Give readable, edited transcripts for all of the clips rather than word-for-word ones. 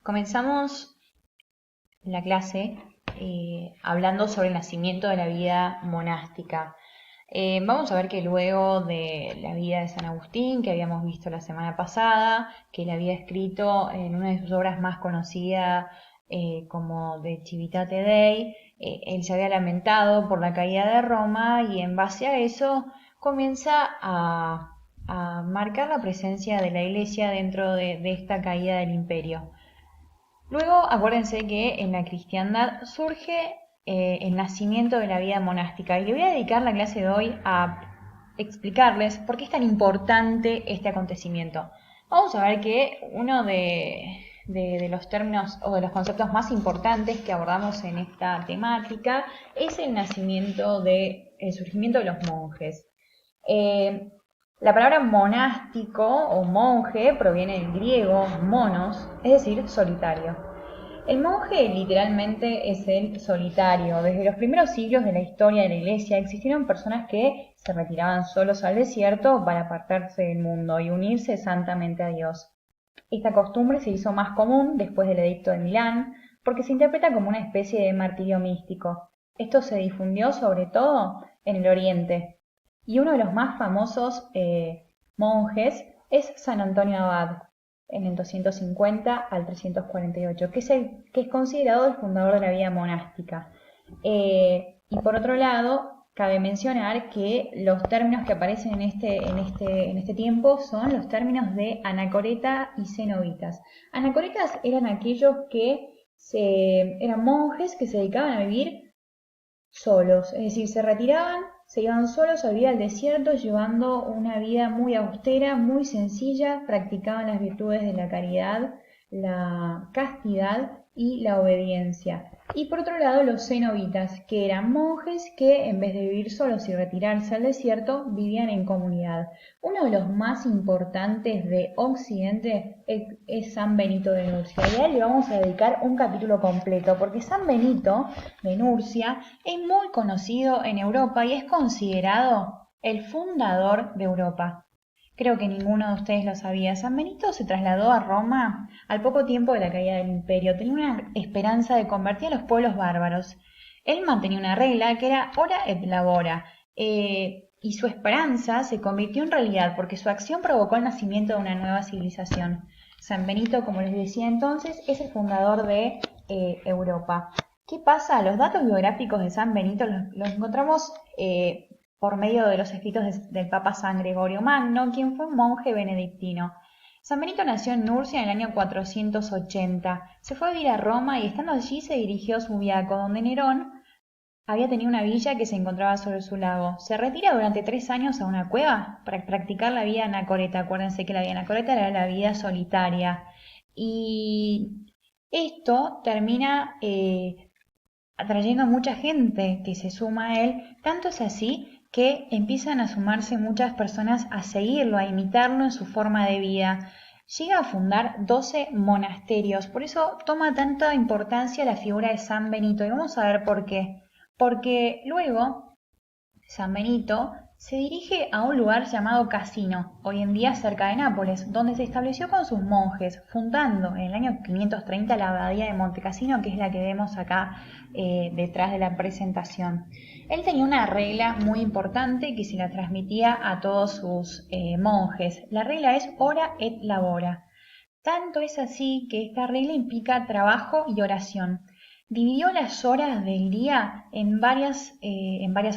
Comenzamos la clase hablando sobre el nacimiento de la vida monástica. Vamos a ver que luego de la vida de San Agustín, que habíamos visto la semana pasada, que él había escrito en una de sus obras más conocidas como de Civitate Dei, él se había lamentado por la caída de Roma y en base a eso comienza a marcar la presencia de la Iglesia dentro de esta caída del imperio. Luego, acuérdense que en la cristiandad surge el nacimiento de la vida monástica y le voy a dedicar la clase de hoy a explicarles por qué es tan importante este acontecimiento. Vamos a ver que uno de los términos o de los conceptos más importantes que abordamos en esta temática es el el surgimiento de los monjes. La palabra monástico o monje proviene del griego monos, es decir, solitario. El monje literalmente es el solitario. Desde los primeros siglos de la historia de la Iglesia existieron personas que se retiraban solos al desierto para apartarse del mundo y unirse santamente a Dios. Esta costumbre se hizo más común después del Edicto de Milán porque se interpreta como una especie de martirio místico. Esto se difundió sobre todo en el Oriente. Y uno de los más famosos monjes es San Antonio Abad, en el 250 al 348, que es considerado el fundador de la vida monástica. Y por otro lado, cabe mencionar que los términos que aparecen en este tiempo son los términos de anacoreta y cenobitas. Anacoretas eran aquellos que eran monjes que se dedicaban a vivir solos, es decir, se retiraban, se iban solos a vivir al desierto llevando una vida muy austera, muy sencilla, practicaban las virtudes de la caridad, la castidad y la obediencia. Y por otro lado los cenobitas, que eran monjes que en vez de vivir solos y retirarse al desierto, vivían en comunidad. Uno de los más importantes de Occidente es San Benito de Nurcia, y a él le vamos a dedicar un capítulo completo, porque San Benito de Nurcia es muy conocido en Europa y es considerado el fundador de Europa. Creo que ninguno de ustedes lo sabía. San Benito se trasladó a Roma al poco tiempo de la caída del imperio. Tenía una esperanza de convertir a los pueblos bárbaros. Él mantenía una regla que era ora et labora. Y su esperanza se convirtió en realidad porque su acción provocó el nacimiento de una nueva civilización. San Benito, como les decía entonces, es el fundador de Europa. ¿Qué pasa? Los datos biográficos de San Benito los encontramos por medio de los escritos del Papa San Gregorio Magno, quien fue un monje benedictino. San Benito nació en Nurcia en el año 480. Se fue a vivir a Roma y estando allí se dirigió a Subiaco, donde Nerón había tenido una villa que se encontraba sobre su lago. Se retira durante 3 años a una cueva para practicar la vida anacoreta. Acuérdense que la vida anacoreta era la vida solitaria. Y esto termina atrayendo a mucha gente que se suma a él. Tanto es así que empiezan a sumarse muchas personas a seguirlo, a imitarlo en su forma de vida. Llega a fundar 12 monasterios, por eso toma tanta importancia la figura de San Benito, y vamos a ver por qué. Porque luego San Benito se dirige a un lugar llamado Casino, hoy en día cerca de Nápoles, donde se estableció con sus monjes, fundando en el año 530 la abadía de Montecassino, que es la que vemos acá detrás de la presentación. Él tenía una regla muy importante que se la transmitía a todos sus monjes. La regla es ora et labora. Tanto es así que esta regla implica trabajo y oración. Dividió las horas del día en varias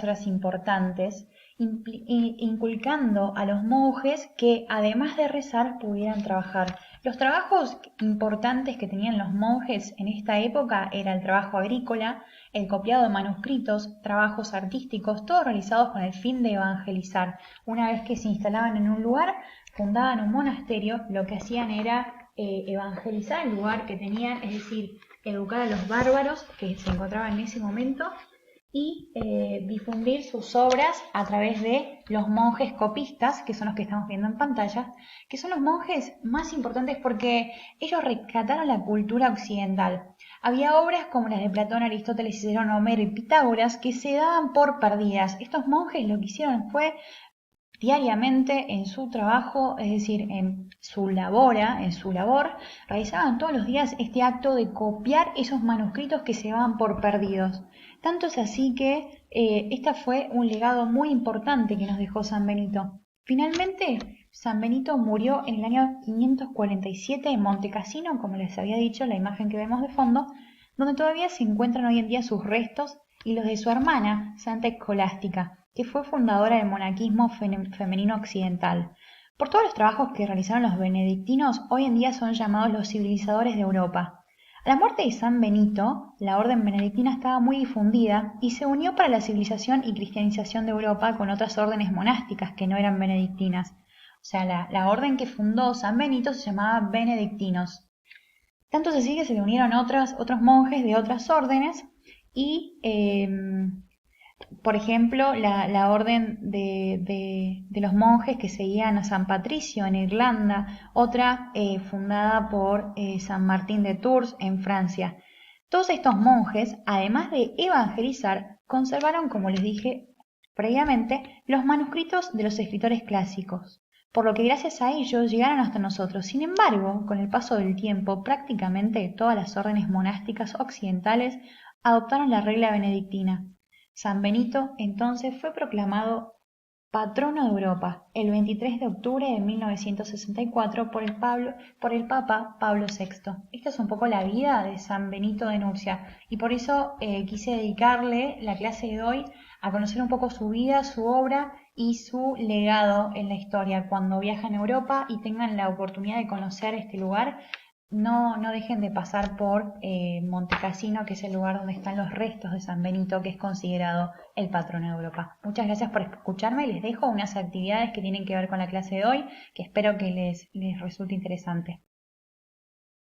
horas importantes, inculcando a los monjes que además de rezar pudieran trabajar. Los trabajos importantes que tenían los monjes en esta época era el trabajo agrícola, el copiado de manuscritos, trabajos artísticos, todos realizados con el fin de evangelizar. Una vez que se instalaban en un lugar, fundaban un monasterio, lo que hacían era evangelizar el lugar que tenían, es decir, educar a los bárbaros que se encontraban en ese momento y difundir sus obras a través de los monjes copistas, que son los que estamos viendo en pantalla, que son los monjes más importantes porque ellos rescataron la cultura occidental. Había obras como las de Platón, Aristóteles, Cicerón, Homero y Pitágoras que se daban por perdidas. Estos monjes lo que hicieron fue diariamente en su trabajo, es decir, en su labor, realizaban todos los días este acto de copiar esos manuscritos que se daban por perdidos. Tanto es así que este fue un legado muy importante que nos dejó San Benito. Finalmente, San Benito murió en el año 547 en Montecassino, como les había dicho, la imagen que vemos de fondo, donde todavía se encuentran hoy en día sus restos y los de su hermana, Santa Escolástica, que fue fundadora del monaquismo femenino occidental. Por todos los trabajos que realizaron los benedictinos, hoy en día son llamados los civilizadores de Europa. A la muerte de San Benito, la orden benedictina estaba muy difundida y se unió para la civilización y cristianización de Europa con otras órdenes monásticas que no eran benedictinas. O sea, la orden que fundó San Benito se llamaba benedictinos. Tanto es así que se le unieron otros monjes de otras órdenes y, por ejemplo, la orden de los monjes que seguían a San Patricio en Irlanda, otra fundada por San Martín de Tours en Francia. Todos estos monjes, además de evangelizar, conservaron, como les dije previamente, los manuscritos de los escritores clásicos, por lo que gracias a ellos llegaron hasta nosotros. Sin embargo, con el paso del tiempo, prácticamente todas las órdenes monásticas occidentales adoptaron la regla benedictina. San Benito entonces fue proclamado patrono de Europa el 23 de octubre de 1964 por el Papa Pablo VI. Esta es un poco la vida de San Benito de Nursia y por eso quise dedicarle la clase de hoy a conocer un poco su vida, su obra y su legado en la historia. Cuando viajan a Europa y tengan la oportunidad de conocer este lugar, no dejen de pasar por Montecassino, que es el lugar donde están los restos de San Benito, que es considerado el patrono de Europa. Muchas gracias por escucharme. Les dejo unas actividades que tienen que ver con la clase de hoy, que espero que les resulte interesante.